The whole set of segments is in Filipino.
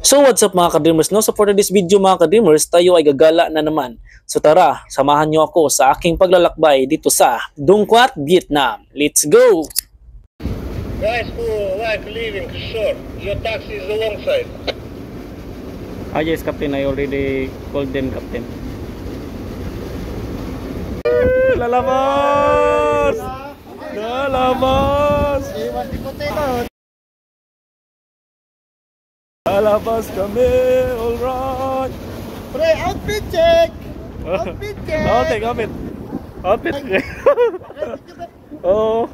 So what's up mga ka-dreamers, no? So for this video mga ka-dreamers, tayo ay gagala na naman. So tara, samahan nyo ako sa aking paglalakbay dito sa Dong Quat, Vietnam. Let's go! Guys who like leaving shore, your taxi is alongside. Ah yes, Captain. I already called them, Captain. Lalabas! Lalabas! Lalabas kami! Alright! Pre, outfit check! Outfit check! Outfit, outfit! Outfit! Oh!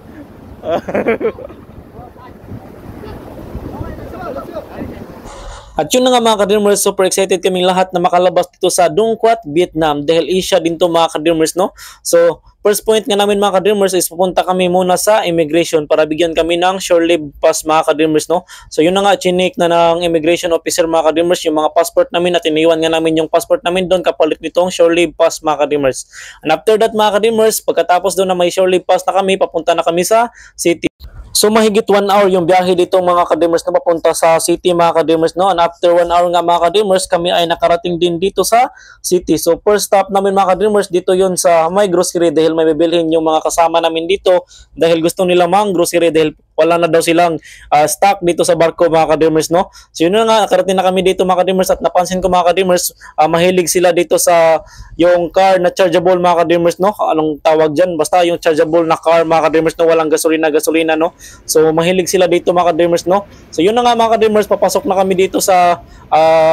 At yun na nga mga ka-dreamers, super excited kaming lahat na makalabas dito sa Dong Quat, Vietnam dahil Asia din to mga ka-dreamers, no? So, first point nga namin mga ka-dreamers is pupunta kami muna sa immigration para bigyan kami ng shore leave pass mga ka-dreamers, no? So, yun na nga, chinik na ng immigration officer mga ka-dreamers yung mga passport namin at iniwan nga namin yung passport namin doon kapalit nitong shore leave pass mga ka-dreamers. And after that mga ka-dreamers, pagkatapos doon na may shore leave pass na kami, papunta na kami sa city. So mahigit 1 hour yung biyahe dito mga ka-dreamers na papunta sa city mga ka-dreamers, no? And after 1 hour nga mga ka-dreamers, kami ay nakarating din dito sa city. So first stop namin mga ka-dreamers, dito yun sa may grocery dahil may bibilhin yung mga kasama namin dito dahil gusto nila mang grocery dahil wala na daw silang stock dito sa barko mga ka-dreamers, no? So yun na nga, nakarating na kami dito mga ka-dreamers at napansin ko mga ka-dreamers, mahilig sila dito sa yung car na chargeable mga ka-dreamers, no? Anong tawag dyan? Basta yung chargeable na car mga ka-dreamers, no? Walang gasolina, no? So mahilig sila dito mga ka-dreamers, no? So yun na nga mga ka-dreamers, papasok na kami dito sa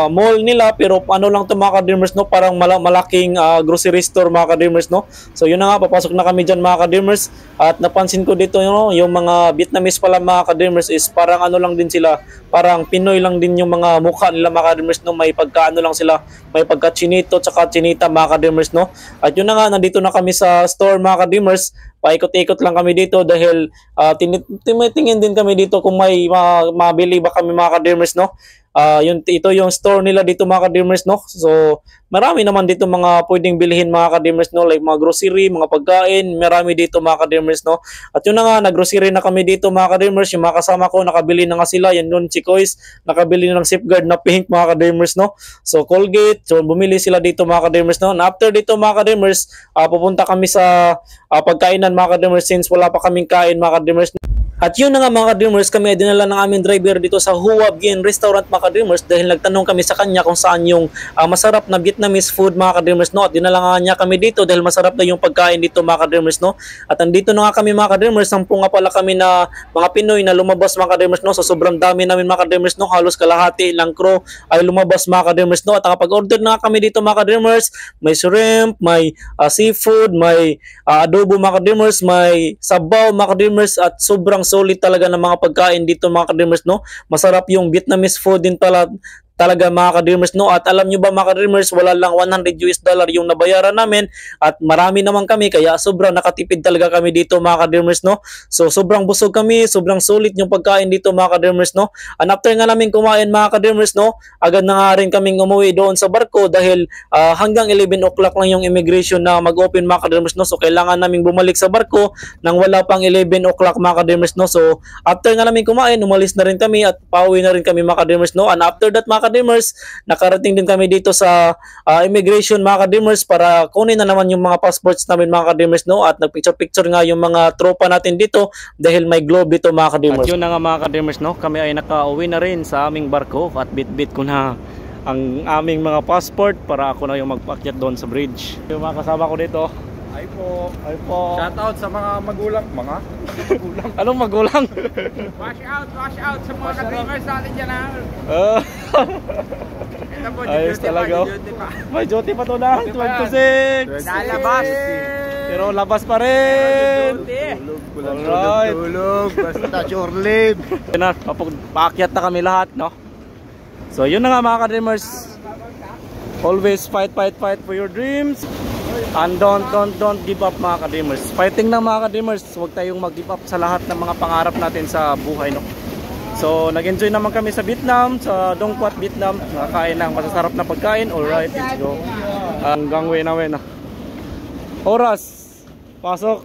mall nila pero ano lang to mga ka-dreamers, no? Parang malaking grocery store mga ka-dreamers, no? So yun na nga, papasok na kami dyan mga ka-dreamers at napansin ko dito, no? Yung mga Vietnamese pala mga ka-dreamers is parang ano lang din sila, parang Pinoy lang din yung mga mukha nila mga ka-dreamers, no? May pagkaano lang sila, may pagka-chinito tsaka chinita mga ka-dreamers, no? At yun na nga, nandito na kami sa store mga ka-dreamers. Paikot-ikot lang kami dito dahil tingin din kami dito kung may mabili ba kami mga ka-dreamers, no? Ito yung store nila dito mga ka-dreamers, no? So marami naman dito mga pwedeng bilhin mga ka-dreamers, no? Like mga grocery, mga pagkain, marami dito mga ka-dreamers, no? At yun na nga, nag-grocery na kami dito mga ka-dreamers. Yung mga kasama ko, nakabili na nga sila. Yan yun, si Kois, nakabili na ng safeguard na pink mga ka-dreamers, no? So Colgate, so bumili sila dito mga ka-dreamers, no? And after dito mga ka-dreamers, pupunta kami sa pagkainan mga ka-dreamers since wala pa kaming kain mga ka-dreamers. At yun na nga mga ka-dreamers, kami ay dinala ng aming driver dito sa Hua Bien Restaurant mga ka-dreamers dahil nagtanong kami sa kanya kung saan yung masarap na Vietnamese food mga ka-dreamers, no? At dinala nga niya kami dito dahil masarap na yung pagkain dito mga ka-dreamers, no? At andito na nga kami mga ka-dreamers, 10 nga pala kami na mga Pinoy na lumabas mga ka-dreamers, no? So sobrang dami namin mga ka-dreamers, no? Halos kalahati ng crew ay lumabas mga ka-dreamers, no? At nakapag-order na kami dito mga ka-dreamers, may shrimp, may seafood, may adobo mga ka-dreamers, may sabaw mga ka-dreamers at sobrang solid talaga ng mga pagkain dito mga ka-dreamers, no? Masarap yung Vietnamese food din talaga mga ka-dreamers, no? At alam nyo ba mga ka-dreamers, wala lang $100 yung nabayaran namin at marami naman kami kaya sobrang nakatipid talaga kami dito mga ka-dreamers, no? So sobrang busog kami, sobrang sulit yung pagkain dito mga ka-dreamers, no? And after nga namin kumain mga ka-dreamers, no? Agad na nga rin kaming umuwi doon sa barko dahil hanggang 11 o'clock lang yung immigration na mag-open mga ka-dreamers, no? So kailangan naming bumalik sa barko nang wala pang 11 o'clock mga ka-dreamers, no? So after nga namin kumain, umalis na rin kami at pauwi na rin kami mga ka-dreamers, no? And after that mga ka-dreamers, nakarating din kami dito sa immigration mga ka-dreamers para kunin na naman yung mga passports namin mga ka-dreamers, no? At nagpicture-picture nga yung mga tropa natin dito dahil may globe dito mga ka-dreamers. At yun na nga mga ka-dreamers, no? Kami ay nakauwi na rin sa aming barko at bit-bit ko na ang aming mga passport para ako na yung magpaakyat doon sa bridge. Yung mga kasama ko dito, Ay po. ay po. Shout out sa mga magulang. Mga magulang. Anong magulang? Wash out sa mga ka-dreamers natin dyan ha. Ito po, Ayos duty talaga. pa, duty pa. May duty pa to na. Duty pa 12 to 6. Lalabas. Pero labas pa rin. Duty. Alright. Tulog. Basta shore leave. Yun na, paakyat na kami lahat, no? So yun na nga mga ka-dreamers. Always fight for your dreams. And don't give up mga ka-dreamers. Fighting lang mga ka-dreamers. Huwag tayong mag-give up sa lahat ng mga pangarap natin sa buhay, no? So nag-enjoy naman kami sa Vietnam, sa Dong Quat, Vietnam. Nakakain ng masasarap na pagkain. Alright, let's go. Hanggang na. Oras. Pasok.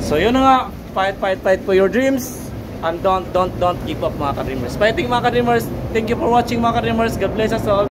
So yun na nga. Fight for your dreams. And don't give up mga ka-dreamers. Fighting mga ka-dreamers. Thank you for watching mga ka-dreamers. God bless us all.